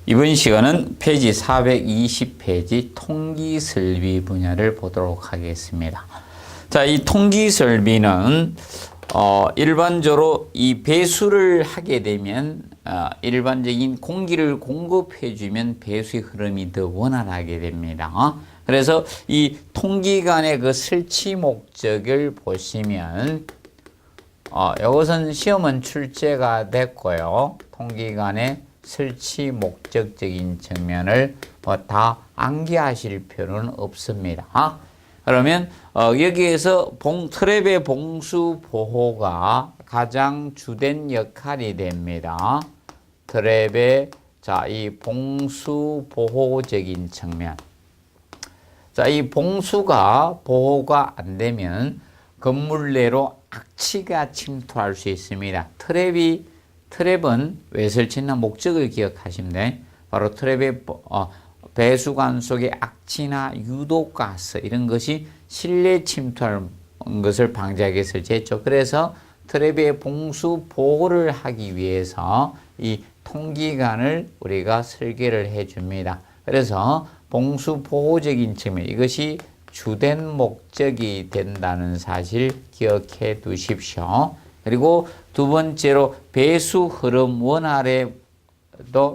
이번 시간은 페이지 420페이지 통기설비 분야를 보도록 하겠습니다. 자, 이 통기설비는 일반적으로 이 배수를 하게 되면 일반적인 공기를 공급해 주면 배수의 흐름이 더 원활하게 됩니다. 그래서 이 통기관의 그 설치 목적을 보시면 이것은 시험은 출제가 됐고요. 통기관의 설치 목적적인 측면을 다 암기하실 필요는 없습니다. 그러면 여기에서 트랩의 봉수 보호가 가장 주된 역할이 됩니다. 트랩의 이 봉수 보호적인 측면. 자, 이 봉수가 보호가 안 되면 건물 내로 악취가 침투할 수 있습니다. 트랩은 왜 설치나 목적을 기억하시면 돼요. 바로 트랩의 배수관 속에 악취나 유독가스 이런 것이 실내 침투하는 것을 방지하기 위해 설치했죠. 그래서 트랩의 봉수 보호를 하기 위해서 이 통기관을 우리가 설계를 해줍니다. 그래서 봉수 보호적인 측면, 이것이 주된 목적이 된다는 사실 기억해 두십시오. 그리고 두 번째로 배수 흐름 원활에도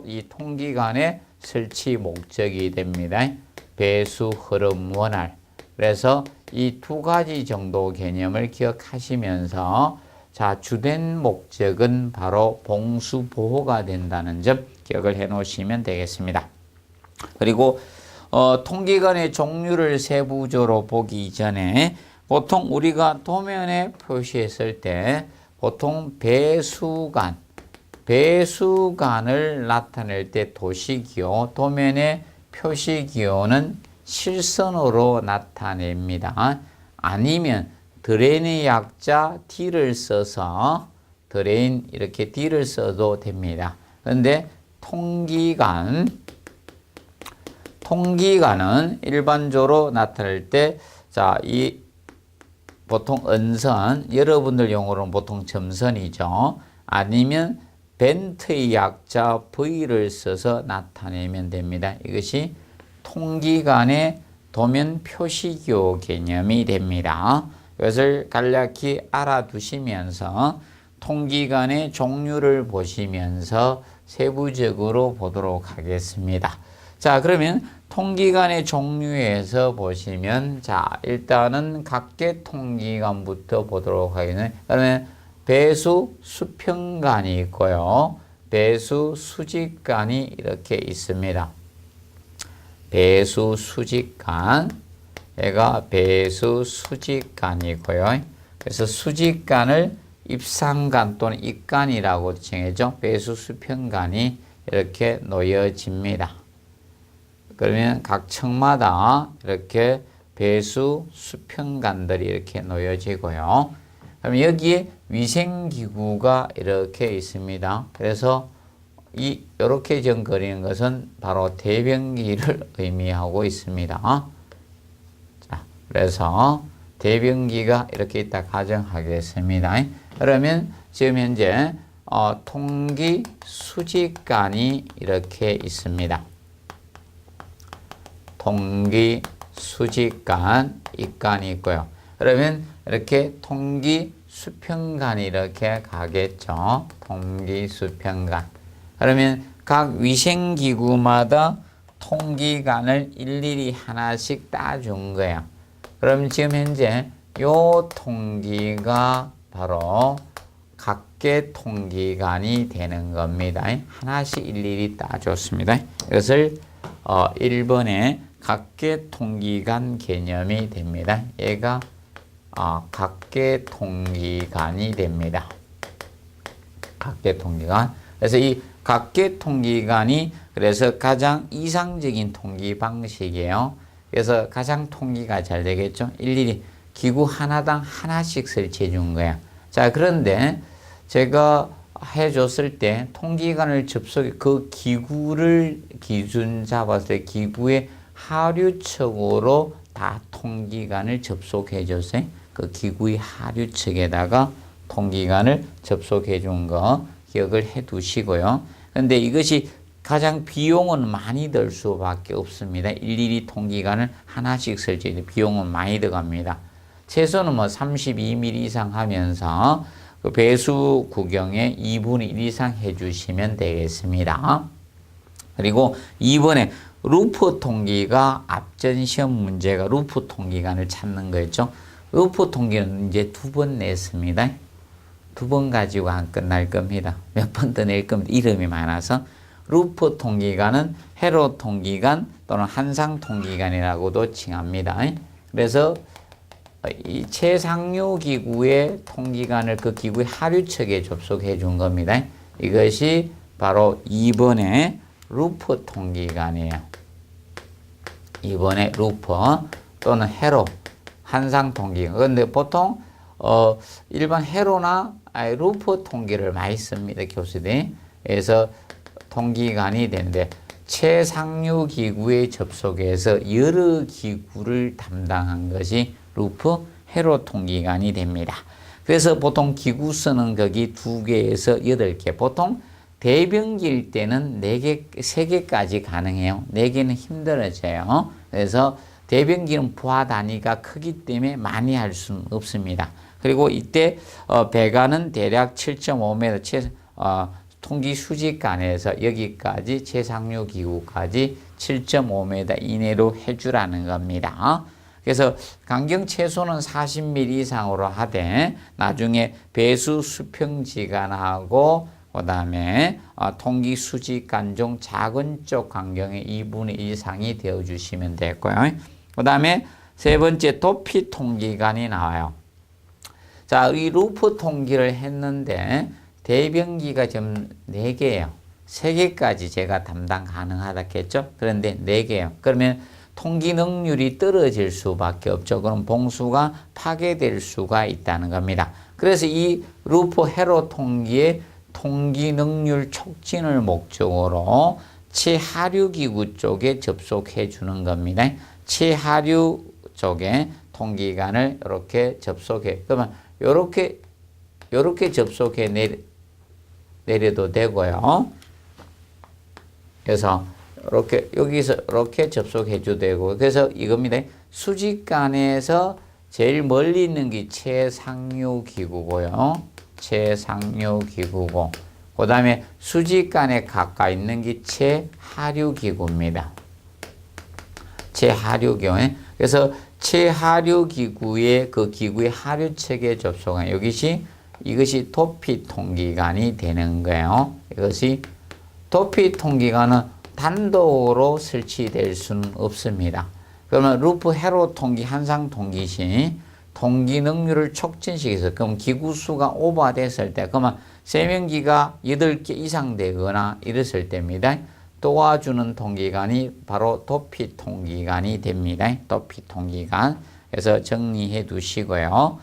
이 통기관의 설치 목적이 됩니다. 배수 흐름 원활. 그래서 이 두 가지 정도 개념을 기억하시면서 주된 목적은 바로 봉수 보호가 된다는 점 기억을 해 놓으시면 되겠습니다. 그리고 통기관의 종류를 세부적으로 보기 전에 보통 우리가 도면에 표시했을 때 보통 배수관을 나타낼 때 도시기호, 도면의 표시기호는 실선으로 나타냅니다. 아니면 드레인의 약자 D를 써서 드레인 이렇게 D를 써도 됩니다. 그런데 통기관은 일반적으로 나타낼 때 이 보통 은선, 여러분들 용어로는 보통 점선이죠. 아니면 벤트의 약자 V를 써서 나타내면 됩니다. 이것이 통기관의 도면 표시기호 개념이 됩니다. 이것을 간략히 알아두시면서 통기관의 종류를 보시면서 세부적으로 보도록 하겠습니다. 자, 그러면 통기관의 종류에서 보시면 일단은 각계 통기관부터 보도록 하겠습니다. 그러면 배수 수평관이 있고요. 배수 수직관이 이렇게 있습니다. 배수 수직관, 얘가 배수 수직관이고요. 그래서 수직관을 입상관 또는 입관이라고 칭하죠. 배수 수평관이 이렇게 놓여집니다. 그러면 각 층마다 이렇게 배수 수평관들이 이렇게 놓여지고요. 그럼 여기에 위생기구가 이렇게 있습니다. 그래서 이렇게 좀 그리는 것은 바로 대변기를 의미하고 있습니다. 그래서 대변기가 이렇게 있다 가정하겠습니다. 그러면 지금 현재 통기 수직관이 이렇게 있습니다. 통기 수직관, 입관이 있고요. 그러면 이렇게 통기 수평관이 이렇게 가겠죠. 통기 수평관. 그러면 각 위생기구마다 통기관을 일일이 하나씩 따준 거예요. 그럼 지금 현재 요 통기가 바로 각계 통기관이 되는 겁니다. 하나씩 일일이 따줬습니다. 이것을 1번에 각계 통기관 개념이 됩니다. 얘가 각계 통기관이 됩니다. 각계 통기관. 그래서 이 각계 통기관이 그래서 가장 이상적인 통기 방식이에요. 그래서 가장 통기가 잘 되겠죠. 일일이 기구 하나당 하나씩 설치해 준 거예요. 자, 그런데 제가 해줬을 때 통기관을 그 기구를 기준 잡았을 때 기구의 하류측으로 다 통기관을 접속해 줬어요. 그 기구의 하류측에다가 통기관을 접속해 준 거 기억을 해 두시고요. 그런데 이것이 가장 비용은 많이 들 수밖에 없습니다. 일일이 통기관을 하나씩 설치해 비용은 많이 들어갑니다. 최소는 뭐 32mm 이상 하면서 그 배수 구경에 2분의 1 이상 해주시면 되겠습니다. 그리고 이번에 루프 통기가 앞전 시험 문제가 루프 통기관을 찾는 거였죠. 루프 통기는 이제 2번 냈습니다. 2번 가지고 안 끝날 겁니다. 몇 번 더 낼 겁니다. 이름이 많아서. 루프 통기관은 회로 통기관 또는 한상 통기관이라고도 칭합니다. 그래서 이 최상류 기구의 통기관을 그 기구의 하류측에 접속해 준 겁니다. 이것이 바로 2번의 루프 통기관이에요. 2번의 루프 또는 회로 한상 통기관. 그런데 보통 일반 회로나 루프 통기를 많이 씁니다. 교수들이. 그래서 통기관이 되는데 최상류 기구에 접속해서 여러 기구를 담당한 것이 루프 회로 통기관이 됩니다. 그래서 보통 기구 수는 거기 2개에서 8개. 보통 대변기일 때는 4개, 3개까지 가능해요. 4개는 힘들어져요. 그래서 대변기는 부하 단위가 크기 때문에 많이 할 수는 없습니다. 그리고 이때 배관은 대략 7.5m 통기 수직관에서 여기까지 최상류 기구까지 7.5m 이내로 해주라는 겁니다. 그래서 간격 최소는 40mm 이상으로 하되 나중에 배수 수평지관하고 그 다음에 통기 수직관 중 작은 쪽 간격의 2분의 1 이상이 되어주시면 되고요. 그 다음에 세 번째 도피 통기관이 나와요. 자, 이 루프 통기를 했는데 대변기가 지금 4개예요. 3개까지 제가 담당 가능하다겠죠? 그런데 4개예요. 그러면 통기 능률이 떨어질 수밖에 없죠. 그럼 봉수가 파괴될 수가 있다는 겁니다. 그래서 이 루프 회로 통기의 통기 능률 촉진을 목적으로 최하류 기구 쪽에 접속해 주는 겁니다. 최하류 쪽에 통기관을 이렇게 접속해. 그러면 이렇게 접속해 내려도 되고요. 그래서 이렇게 여기서 이렇게 접속해 줘도 되고, 그래서 이겁니다. 수직관에서 제일 멀리 있는 게 최상류 기구고요. 최상류 기구고, 그 다음에 수직관에 가까이 있는 게 최하류 기구입니다. 최하류 기구. 그래서 최하류 기구의 그 기구의 하류측에 접속한 이것이 도피 통기관이 되는 거예요. 이것이 도피 통기관은 단독으로 설치될 수는 없습니다. 그러면 루프 회로 통기, 한상 통기 시 통기 능률을 촉진시켜서 그럼 기구 수가 오버됐을 때 그러면 세면기가 8개 이상 되거나 이랬을 때입니다. 도와주는 통기관이 바로 도피 통기관이 됩니다. 도피 통기관. 그래서 정리해 두시고요.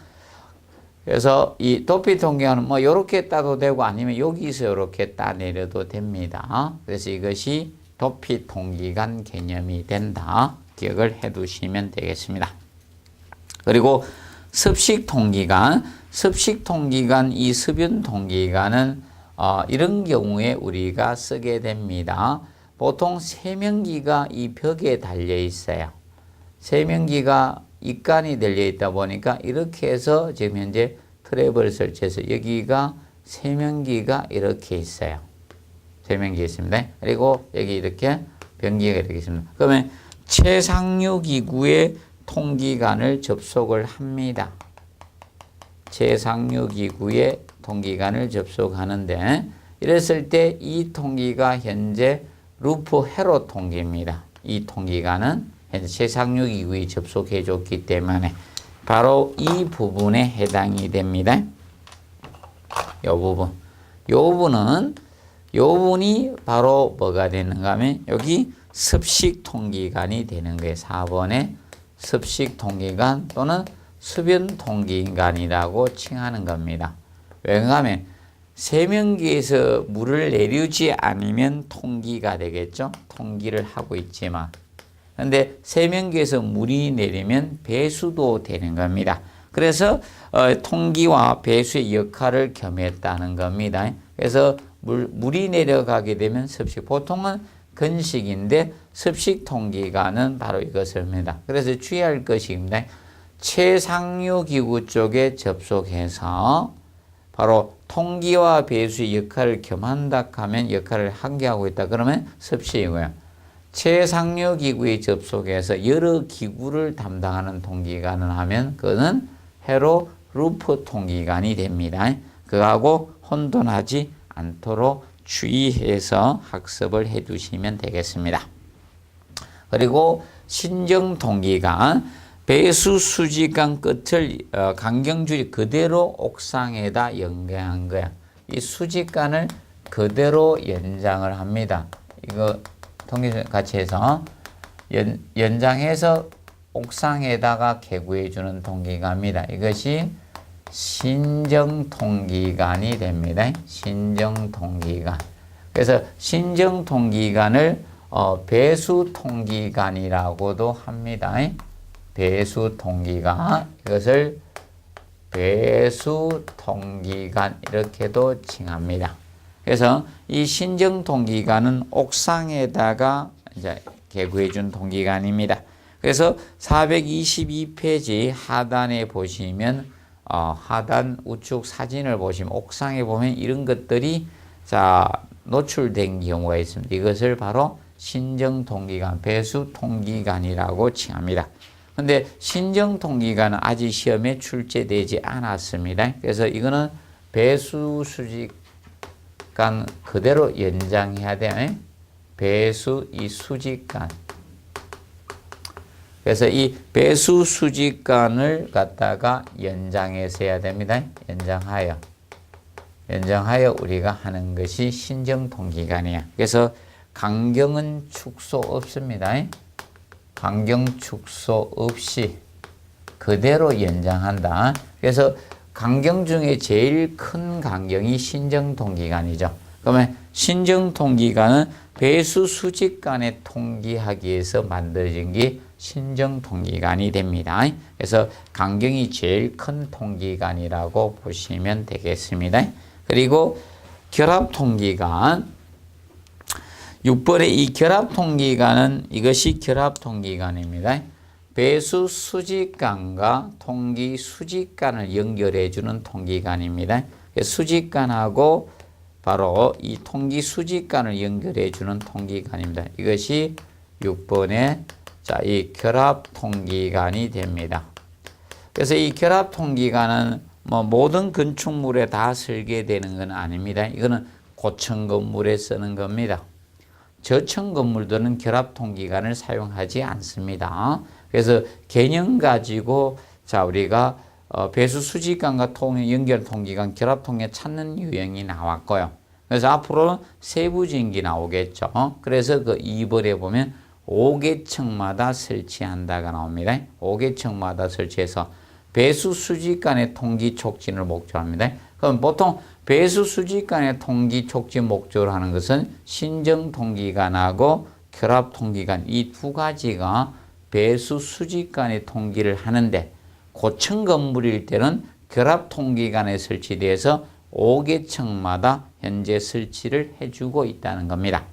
그래서 이 도피 통기관은 뭐 이렇게 따도 되고 아니면 여기서 이렇게 따 내려도 됩니다. 그래서 이것이 도피 통기관 개념이 된다. 기억을 해 두시면 되겠습니다. 그리고 습식 통기관, 이 습윤 통기관은 이런 경우에 우리가 쓰게 됩니다. 보통 세면기가 이 벽에 달려 있어요. 세면기가 입관이 달려 있다 보니까 이렇게 해서 지금 현재 트랩을 설치해서 여기가 세면기가 이렇게 있어요. 세면기 있습니다. 그리고 여기 이렇게 변기가 이렇게 있습니다. 그러면 최상류 기구의 통기관을 접속을 합니다. 최상류 기구의 통기관을 접속하는데 이랬을 때 이 통기가 현재 루프 회로 통기입니다. 이 통기관은 현재 최상류 기구에 접속해 줬기 때문에 바로 이 부분에 해당이 됩니다. 이 부분. 이 부분이 바로 뭐가 되는가 하면 여기 습식 통기관이 되는 거예요. 4번에 습식 통기관 또는 수변 통기관이라고 칭하는 겁니다. 왜냐하면 세면기에서 물을 내리지 않으면 통기가 되겠죠. 통기를 하고 있지만. 그런데 세면기에서 물이 내리면 배수도 되는 겁니다. 그래서 통기와 배수의 역할을 겸했다는 겁니다. 그래서 물이 내려가게 되면 습식. 보통은 건식인데 습식 통기관은 바로 이것을 합니다. 그래서 주의할 것입니다. 최상류 기구 쪽에 접속해서 바로 통기와 배수의 역할을 겸한다 하면 역할을 한 개 하고 있다 그러면 습식이고요. 최상류 기구에 접속해서 여러 기구를 담당하는 통기관을 하면 그거는 회로 루프 통기관이 됩니다. 그거하고 혼돈하지 않도록 주의해서 학습을 해 두시면 되겠습니다. 그리고 신정 통기관, 배수 수직관 끝을 강경줄이 그대로 옥상에다 연결한 거야. 이 수직관을 그대로 연장을 합니다. 이거 통기 같이 해서 연장해서 옥상에다가 개구해 주는 통기관입니다. 이것이 신정통기관이 됩니다. 신정통기관. 그래서 신정통기관을 배수통기관이라고도 합니다. 배수통기관. 이것을 배수통기관 이렇게도 칭합니다. 그래서 이 신정통기관은 옥상에다가 이제 개구해 준 통기관입니다. 그래서 422페이지 하단에 보시면 하단 우측 사진을 보시면 옥상에 보면 이런 것들이 노출된 경우가 있습니다. 이것을 바로 신정통기관, 배수통기관이라고 칭합니다. 그런데 신정통기관은 아직 시험에 출제되지 않았습니다. 그래서 이거는 배수수직관 그대로 연장해야 돼요. 배수 이 수직관. 그래서 이 배수 수직관을 갖다가 연장해서 해야 됩니다. 연장하여 우리가 하는 것이 신정통기관이야. 그래서 강경은 축소 없습니다. 강경 축소 없이 그대로 연장한다. 그래서 강경 중에 제일 큰 강경이 신정통기관이죠. 그러면 신정통기관은 배수 수직관에 통기하기 위해서 만들어진 게 신정통기관이 됩니다. 그래서 강경이 제일 큰 통기관이라고 보시면 되겠습니다. 그리고 결합통기관 6번의 이 결합통기관은 이것이 결합통기관입니다. 배수 수직관과 통기 수직관을 연결해 주는 통기관입니다. 수직관하고 바로 이 통기 수직관을 연결해 주는 통기관입니다. 이것이 6번의 이 결합통기관이 됩니다. 그래서 이 결합통기관은 모든 건축물에 다 설계되는 건 아닙니다. 이거는 고층 건물에 쓰는 겁니다. 저층 건물들은 결합통기관을 사용하지 않습니다. 그래서 개념 가지고 우리가 배수 수직관과 연결 통기관, 결합통기관 찾는 유형이 나왔고요. 그래서 앞으로는 세부진기 나오겠죠. 그래서 그 2번에 보면 5개층마다 설치한다가 나옵니다. 5개층마다 설치해서 배수 수직관의 통기 촉진을 목적으로 합니다. 그럼 보통 배수 수직관의 통기 촉진 목적으로 하는 것은 신정통기관하고 결합통기관 이 두 가지가 배수 수직관의 통기를 하는데 고층 건물일 때는 결합통기관에 설치되어서 5개층마다 현재 설치를 해주고 있다는 겁니다.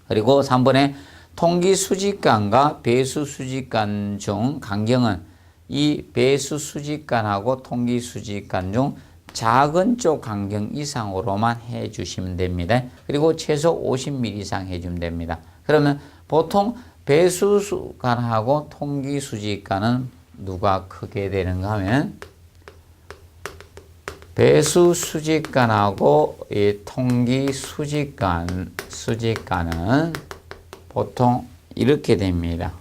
그리고 3번에 통기 수직관과 배수 수직관 중 간격은 이 배수 수직관하고 통기 수직관 중 작은 쪽 간격 이상으로만 해주시면 됩니다. 그리고 최소 50mm 이상 해주면 됩니다. 그러면 보통 배수관하고 통기 수직관은 누가 크게 되는가 하면 배수 수직관하고 이 통기 수직관은 보통 이렇게 됩니다.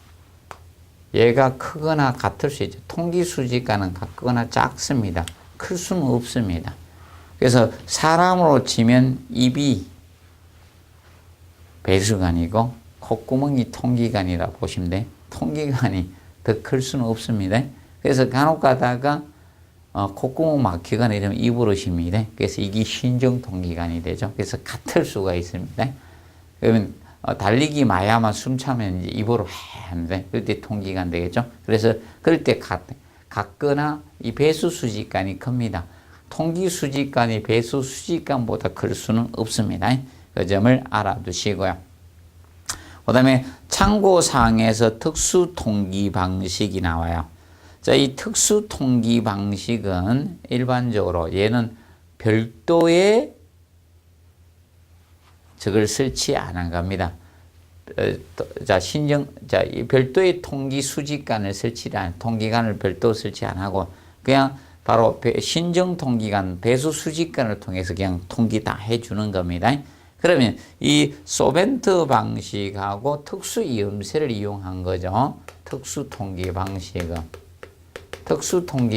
얘가 크거나 같을 수 있죠. 통기 수직관은 같거나 작습니다. 클 수는 없습니다. 그래서 사람으로 치면 입이 배수관이고 콧구멍이 통기관이라 보시면 돼요. 통기관이 더 클 수는 없습니다. 그래서 간혹 가다가 콧구멍 막히거나 이러면 입으로 쉽니다. 그래서 이게 신정통기관이 되죠. 그래서 같을 수가 있습니다. 그러면 달리기 마야만 숨 차면 이제 입으로 하는데 그럴 때 통기관 되겠죠. 그래서 그럴 때 같거나 이 배수 수직관이 큽니다. 통기 수직간이 배수 수직간보다 클 수는 없습니다. 그 점을 알아두시고요. 그 다음에 참고사항에서 특수통기 방식이 나와요. 자, 이 특수통기 방식은 일반적으로 얘는 별도의 저걸 설치 안 한 겁니다. 이 별도의 통기 수직간을 통기간을 별도 설치 안 하고 그냥 바로 신정 통기간, 배수 수직간을 통해서 그냥 통기 다 해주는 겁니다. 그러면 이 소벤트 방식하고 특수 이음새를 이용한 거죠. 특수 통기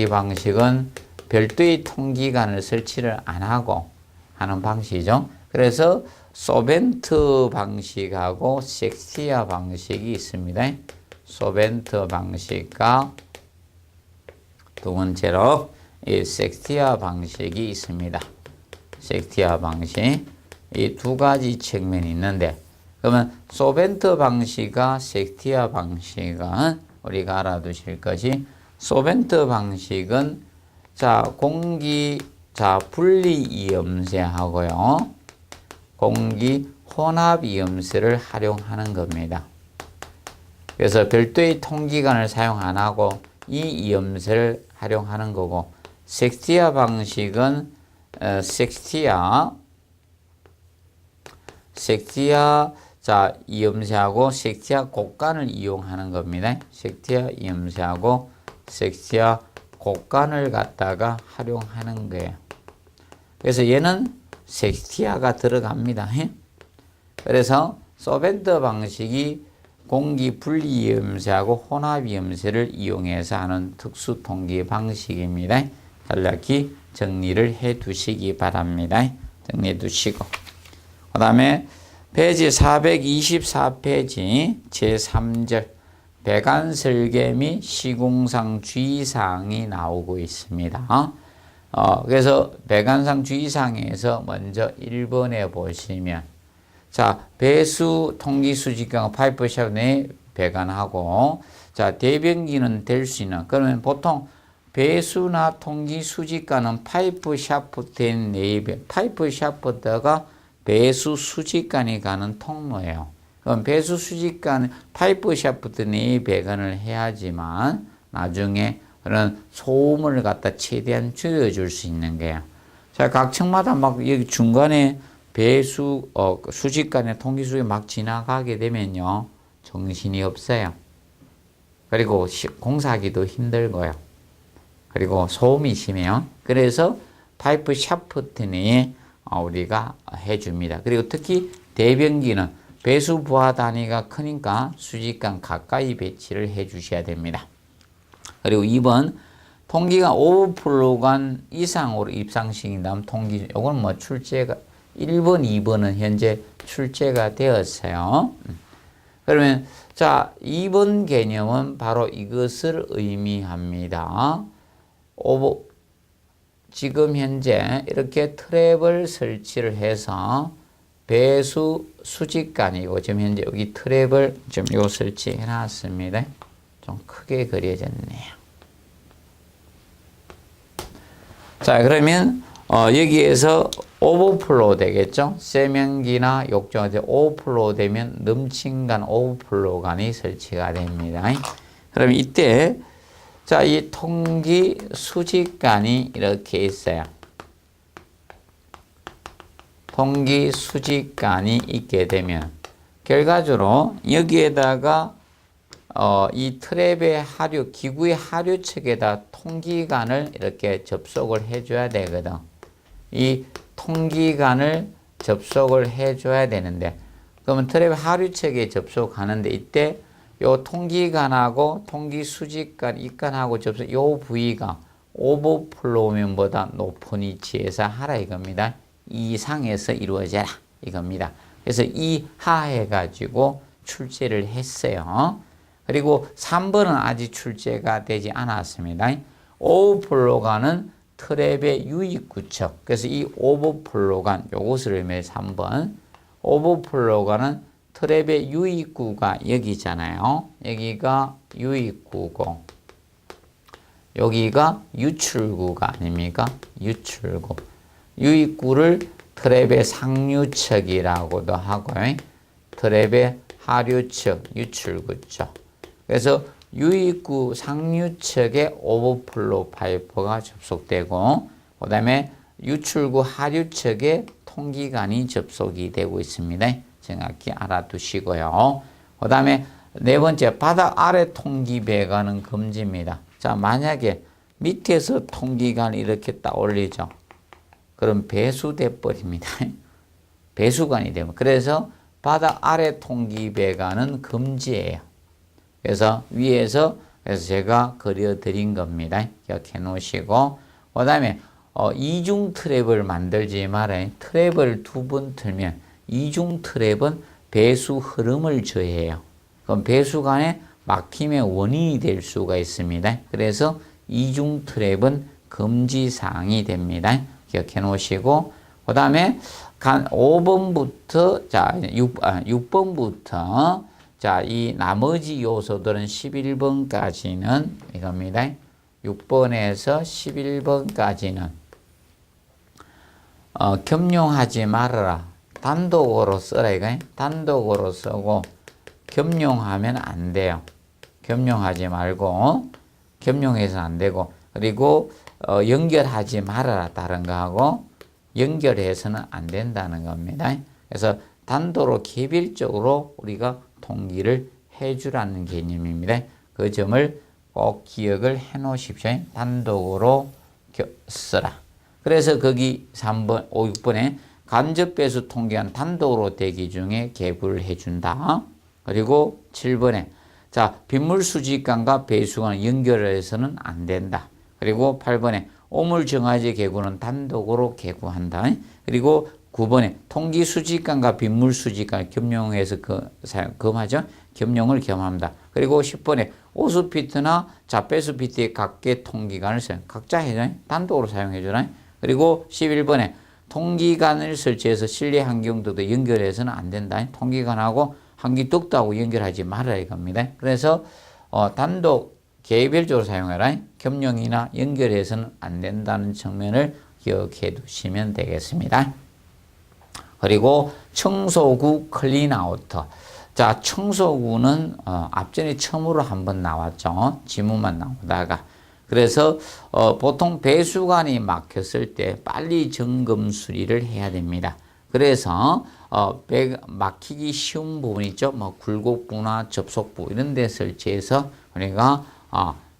방식은 별도의 통기간을 설치를 안 하고 하는 방식이죠. 그래서 소벤트 방식하고 섹스티아 방식이 있습니다. 소벤트 방식과 두 번째로 이 섹스티아 방식이 있습니다. 섹스티아 방식. 이 두 가지 측면이 있는데, 그러면 소벤트 방식과 섹스티아 방식은 우리가 알아두실 것이, 소벤트 방식은 공기 분리 이음새하고요, 공기 혼합 이음새를 활용하는 겁니다. 그래서 별도의 통기간을 사용 안 하고 이 이음새를 활용하는 거고, 섹스티아 방식은 섹스티아 이음새하고 섹스티아 곡간을 이용하는 겁니다. 섹스티아 이음새하고 섹스티아 곡간을 갖다가 활용하는 거예요. 그래서 얘는 섹스티아가 들어갑니다. 그래서 소벤트 방식이 공기 분리 이음새하고 혼합 이음새를 이용해서 하는 특수 통기 방식입니다. 간략히 정리를 해 두시기 바랍니다. 정리해 두시고, 그 다음에 페이지 424페이지 제3절 배관 설계 및 시공상 주의사항이 나오고 있습니다. 그래서 배관상 주의사항에서 먼저 1번에 보시면, 배수 통기 수직강 파이프 샤프트 내에 배관하고, 대변기는 될 수 있는, 그러면 보통 배수나 통기 수직관은 파이프 샤프트 내에, 파이프 샤프트가 배수 수직관이 가는 통로예요. 그럼 배수 수직관 파이프 샤프트 내에 배관을 해야지만 나중에 그런 소음을 갖다 최대한 줄여줄 수 있는 거예요. 각 층마다 막 여기 중간에 배수 수직관에 통기수에 막 지나가게 되면요, 정신이 없어요. 그리고 공사하기도 힘들고요. 그리고 소음이 심해요. 그래서 파이프 샤프트 내에 우리가 해줍니다. 그리고 특히 대변기는 배수 부하 단위가 크니까 수직관 가까이 배치를 해 주셔야 됩니다. 그리고 2번 통기가 오버플로우관 이상으로 입상시킨다면 통기, 요건 뭐 출제가 1번, 2번은 현재 출제가 되었어요. 그러면 2번 개념은 바로 이것을 의미합니다. 지금 현재 이렇게 트랩을 설치를 해서 배수 수직관이고, 지금 현재 여기 트랩을 좀 요 설치해 놨습니다. 좀 크게 그려졌네요. 그러면 여기에서 오버플로우 되겠죠? 세면기나 욕조가 오버플로우 되면 넘친간 오버플로우관이 설치가 됩니다. 그럼 이때 이 통기 수직관이 이렇게 있어요. 통기 수직관이 있게 되면 결과적으로 여기에다가 이 트랩의 하류, 기구의 하류 측에다 통기관을 이렇게 접속을 해줘야 되거든. 이 통기관을 접속을 해줘야 되는데, 그러면 트랩 하류 측에 접속하는데 이때 요 통기관하고 통기 수직관, 입관하고 접속, 요 부위가 오버플로우면보다 높은 위치에서 하라 이겁니다. 이상에서 이루어져라 이겁니다. 그래서 이하해가지고 출제를 했어요. 그리고 3번은 아직 출제가 되지 않았습니다. 오버플로우관은 트랩의 유입구척. 그래서 이 오버플로우관, 요것을 의미해 3번. 오버플로우관은 트랩의 유입구가 여기잖아요. 여기가 유입구고, 여기가 유출구가 아닙니까? 유출구. 유입구를 트랩의 상류측이라고도 하고 트랩의 하류측 유출구죠. 그래서 유입구 상류측에 오버플로우 파이프가 접속되고 그 다음에 유출구 하류측에 통기관이 접속이 되고 있습니다. 정확히 알아두시고요. 그 다음에 네 번째, 바닥 아래 통기배관은 금지입니다. 자, 만약에 밑에서 통기관을 이렇게 딱 올리죠. 그럼 배수돼 버립니다. 배수관이 되면. 그래서 바닥 아래 통기배관은 금지예요. 그래서 위에서 제가 그려드린 겁니다. 기억해 놓으시고 그 다음에 이중 트랩을 만들지 말아요. 트랩을 두 번 틀면 이중 트랩은 배수 흐름을 저해해요. 그럼 배수관에 막힘의 원인이 될 수가 있습니다. 그래서 이중 트랩은 금지사항이 됩니다. 기억해 놓으시고 그 다음에 5번부터 자 6번부터 자, 이 나머지 요소들은 11번까지는 이겁니다. 6번에서 11번까지는 겸용하지 말아라. 단독으로 써라 이거. 단독으로 쓰고 겸용하면 안 돼요. 겸용하지 말고 겸용해서 안 되고 그리고 연결하지 말아라. 다른 거하고 연결해서는 안 된다는 겁니다. 그래서 단도로 개별적으로 우리가 통기를 해주라는 개념입니다. 그 점을 꼭 기억을 해 놓으십시오. 단독으로 쓰라. 그래서 거기 3번, 5, 6번에 간접배수 통기관 단독으로 대기 중에 개부를 해준다. 그리고 7번에 자 빗물 수지관과 배수관을 연결해서는 안 된다. 그리고 8번에 오물 정화제 개구는 단독으로 개구한다. 그리고 9번에 통기 수지관과 빗물 수지관을 겸용해서 겸하죠. 겸용을 겸합니다. 그리고 10번에 오수피트나 자배수피트의 각계 통기관을 각자 해줘. 단독으로 사용해줘라. 그리고 11번에 통기관을 설치해서 실내 환경도도 연결해서는 안 된다. 통기관하고 환기뚝도하고 연결하지 말아야 이겁니다. 그래서 단독 개별적으로 사용해라. 겸용이나 연결해서는 안 된다는 측면을 기억해 두시면 되겠습니다. 그리고 청소구 클린아우터. 자, 청소구는 앞전에 처음으로 한번 나왔죠. 지문만 나오다가. 그래서 보통 배수관이 막혔을 때 빨리 점검 수리를 해야 됩니다. 그래서 막히기 쉬운 부분 있죠. 뭐 굴곡부나 접속부 이런 데 설치해서 우리가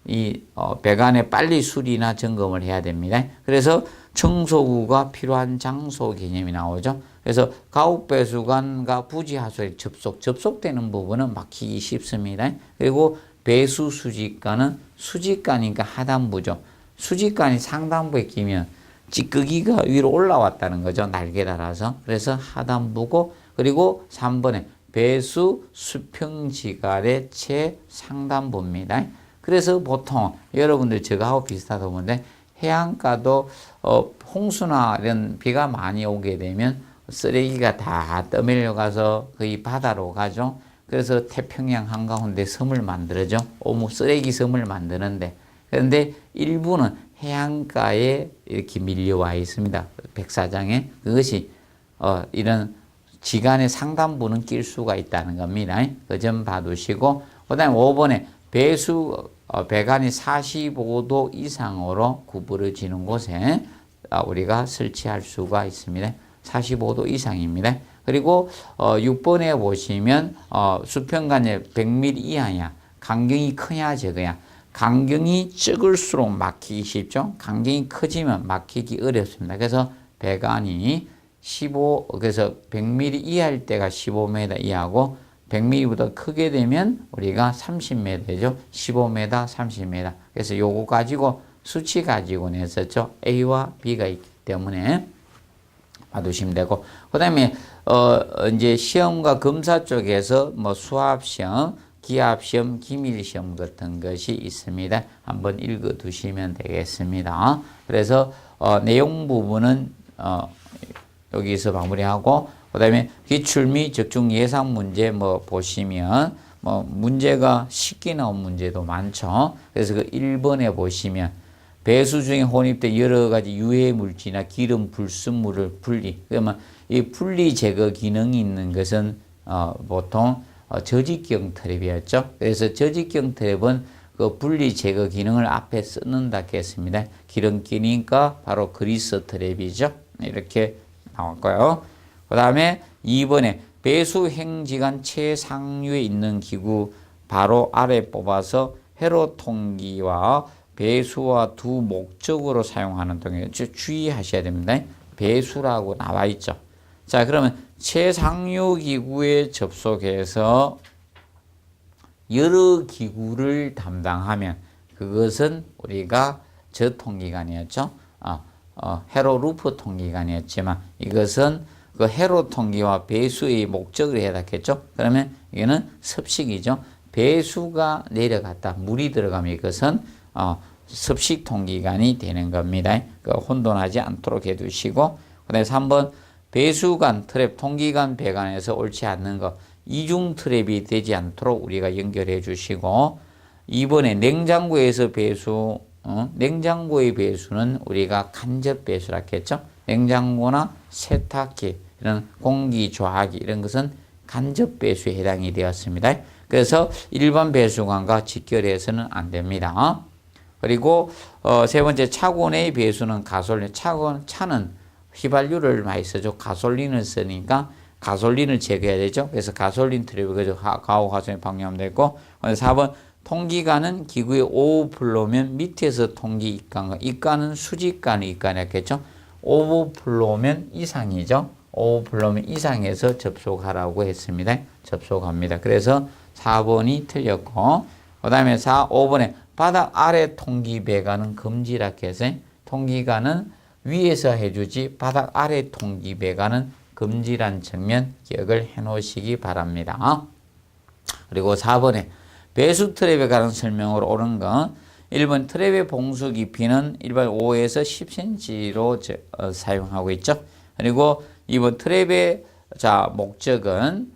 이 배관에 빨리 수리나 점검을 해야 됩니다. 그래서 청소구가 필요한 장소 개념이 나오죠. 그래서 가옥배수관과 부지하수에 접속되는 부분은 막히기 쉽습니다. 그리고 배수수지관은 수지관이니까 하단부죠. 수지관이 상단부에 끼면 찌끄기가 위로 올라왔다는 거죠. 날개 달아서. 그래서 하단부고 그리고 3번에 배수 수평지갈의 최상단부입니다. 그래서 보통 여러분들 저하고 비슷하다 보는데 해안가도 홍수나 이런 비가 많이 오게 되면 쓰레기가 다 떠밀려 가서 거의 바다로 가죠. 그래서 태평양 한가운데 섬을 만들어죠. 쓰레기 섬을 만드는데 그런데 일부는 해안가에 이렇게 밀려와 있습니다. 백사장에 그것이 이런 지간의 상단부는 낄 수가 있다는 겁니다. 그 점 봐두시고 그 다음에 5번에 배관이 45도 이상으로 구부러지는 곳에 우리가 설치할 수가 있습니다. 45도 이상입니다. 그리고 6번에 보시면 수평관에 100mm 이하냐 간격이 크냐 적으냐 간격이 적을수록 막히기 쉽죠. 간격이 커지면 막히기 어렵습니다. 그래서 배관이 그래서 100mm 이하일 때가 15m 이하고 100mm보다 크게 되면 우리가 30m죠. 15m, 30m. 그래서 요거 가지고 수치 가지고 냈었죠. A와 B가 있기 때문에 봐두시면 되고 그 다음에 이제 시험과 검사 쪽에서 뭐 수합시험, 기합시험, 기밀시험 같은 것이 있습니다. 한번 읽어 두시면 되겠습니다. 그래서 내용 부분은 여기서 마무리하고 그 다음에 기출 및 적중 예상 문제 뭐 보시면 뭐 문제가 쉽게 나온 문제도 많죠. 그래서 그 1번에 보시면 배수 중에 혼입된 여러 가지 유해 물질이나 기름, 불순물을 분리. 그러면 이 분리 제거 기능이 있는 것은 보통 저직경 트랩이었죠. 그래서 저직경 트랩은 그 분리 제거 기능을 앞에 쓰는다 했습니다. 기름기니까 바로 그리스 트랩이죠. 이렇게 나왔고요. 그 다음에 2번에 배수 행지간 최상류에 있는 기구 바로 아래 뽑아서 회로통기와 배수와 두 목적으로 사용하는 통에 주의하셔야 됩니다. 배수라고 나와 있죠. 자, 그러면 최상류 기구에 접속해서 여러 기구를 담당하면 그것은 우리가 저통기관이었죠. 회로 루프 통기관이었지만 이것은 그 회로 통기와 배수의 목적을 해당했죠. 그러면 이거는 습식이죠. 배수가 내려갔다. 물이 들어가면 이것은 습식 통기관이 되는 겁니다. 혼돈하지 않도록 해두시고, 그 다음에 3번 배수관, 트랩, 통기관, 배관에서 옳지 않는 것, 이중 트랩이 되지 않도록 우리가 연결해 주시고, 2번에 냉장고에서 배수, 냉장고의 배수는 우리가 간접 배수라 했죠. 냉장고나 세탁기, 이런 공기 조화기 이런 것은 간접 배수에 해당이 되었습니다. 그래서 일반 배수관과 직결해서는 안 됩니다. 그리고 세 번째 차고 내의 배수는 가솔린, 차는 휘발유를 많이 쓰죠. 가솔린을 쓰니까 가솔린을 제거해야 되죠. 그래서 가솔린 트랩이 가호 가솔린 방류하면 되고, 4번 통기관은 기구의 오버플로우면 밑에서 통기 입관과 입관은 수직관의 입관이었겠죠. 오버플로우면 이상이죠. 오버플로우면 이상해서 접속하라고 했습니다. 접속합니다. 그래서 4번이 틀렸고, 그 다음에 5번에 바닥 아래 통기 배관은 금지라 해서 통기관은 위에서 해주지 바닥 아래 통기 배관은 금지란 측면 기억을 해 놓으시기 바랍니다. 그리고 4번에 배수 트랩에 관한 설명으로 옳은 건 1번 트랩의 봉수 깊이는 일반 5에서 10cm로 사용하고 있죠. 그리고 2번 트랩의 목적은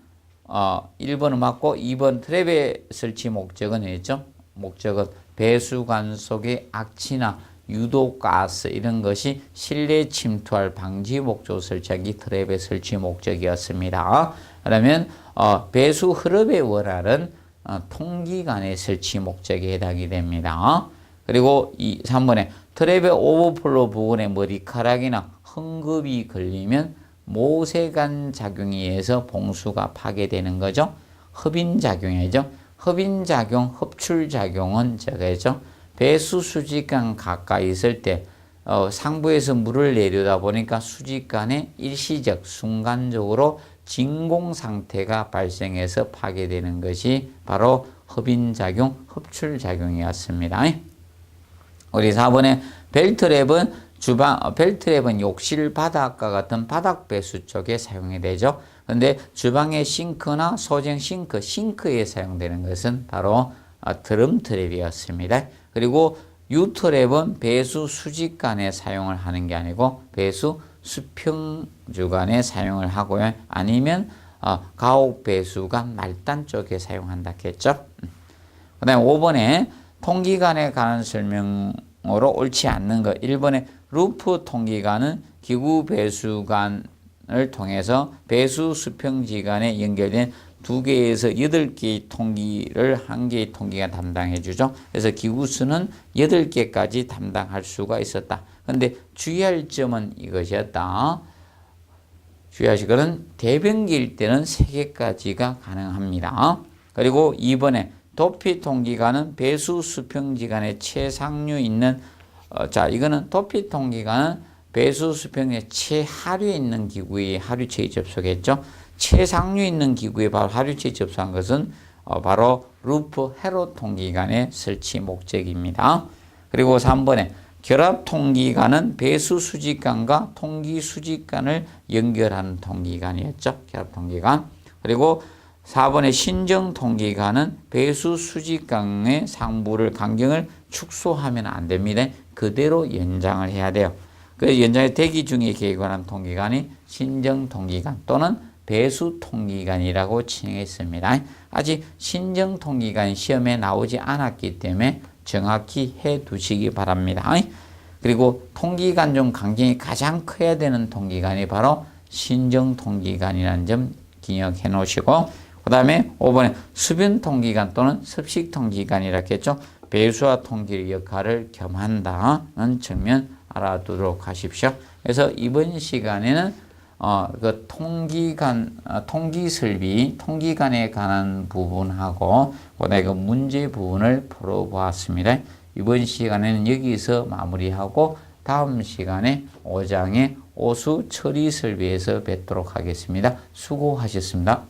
1번은 맞고 2번 트랩의 설치 목적은 있죠. 목적은 배수관 속의 악취나 유독가스 이런 것이 실내 침투할 방지 목적으로 설치하기 트랩의 설치 목적이었습니다. 그러면 배수 흐름의 원활은 통기관의 설치 목적에 해당이 됩니다. 그리고 3번에 트랩의 오버플로 부분에 머리카락이나 헝겊이 걸리면 모세관 작용에 의해서 봉수가 파괴되는 거죠. 흡인작용이죠. 흡인작용, 흡출작용은 저거죠. 배수 수직관 가까이 있을 때 상부에서 물을 내려다 보니까 수직관에 일시적, 순간적으로 진공 상태가 발생해서 파괴되는 것이 바로 흡인작용, 흡출작용이었습니다. 우리 4번에 벨트랩은 벨트랩은 욕실 바닥과 같은 바닥 배수 쪽에 사용이 되죠. 그런데 주방의 싱크나 소형 싱크에 사용되는 것은 바로 드럼 트랩이었습니다. 그리고 유트랩은 배수 수직관에 사용을 하는 게 아니고 배수 수평주관에 사용을 하고요. 아니면 가옥 배수관 말단 쪽에 사용한다 했죠. 그 다음에 5번에 통기관에 관한 설명으로 옳지 않는 것. 1번에 루프 통기관은 기구 배수관을 통해서 배수 수평지관에 연결된 2개에서 8개의 통기를 1개의 통기가 담당해 주죠. 그래서 기구수는 8개까지 담당할 수가 있었다. 그런데 주의할 점은 이것이었다. 주의하실 것은 대변기일 때는 3개까지가 가능합니다. 그리고 2번에 도피 통기관은 배수 수평지관에 최상류 있는 이거는 도피 통기관은 배수 수평의 최하류에 있는 기구의 하류체에 접속했죠. 최상류에 있는 기구에 바로 하류체에 접속한 것은 바로 루프 회로 통기관의 설치 목적입니다. 그리고 3번에 결합 통기관은 배수 수직관과 통기 수직관을 연결하는 통기관이었죠. 결합 통기관. 그리고 4번의 신정 통기관은 배수 수직관의 상부를 간격을 축소하면 안 됩니다. 그대로 연장을 해야 돼요. 그래서 연장의 대기 중에 개관한 통기관이 신정 통기관 또는 배수 통기간이라고 칭했습니다. 아직 신정 통기간 시험에 나오지 않았기 때문에 정확히 해 두시기 바랍니다. 그리고 통기간 중 강경이 가장 커야 되는 통기간이 바로 신정 통기간이라는 점 기억해 놓으시고, 그 다음에 5번에 수변 통기간 또는 습식 통기간이라 했죠. 배수와 통기의 역할을 겸한다는 측면 알아두도록 하십시오. 그래서 이번 시간에는 그 통기간, 통기설비, 통기간에 관한 부분하고 그다음에 그 문제 부분을 풀어보았습니다. 이번 시간에는 여기서 마무리하고 다음 시간에 5장의 오수 처리 설비에서 뵙도록 하겠습니다. 수고하셨습니다.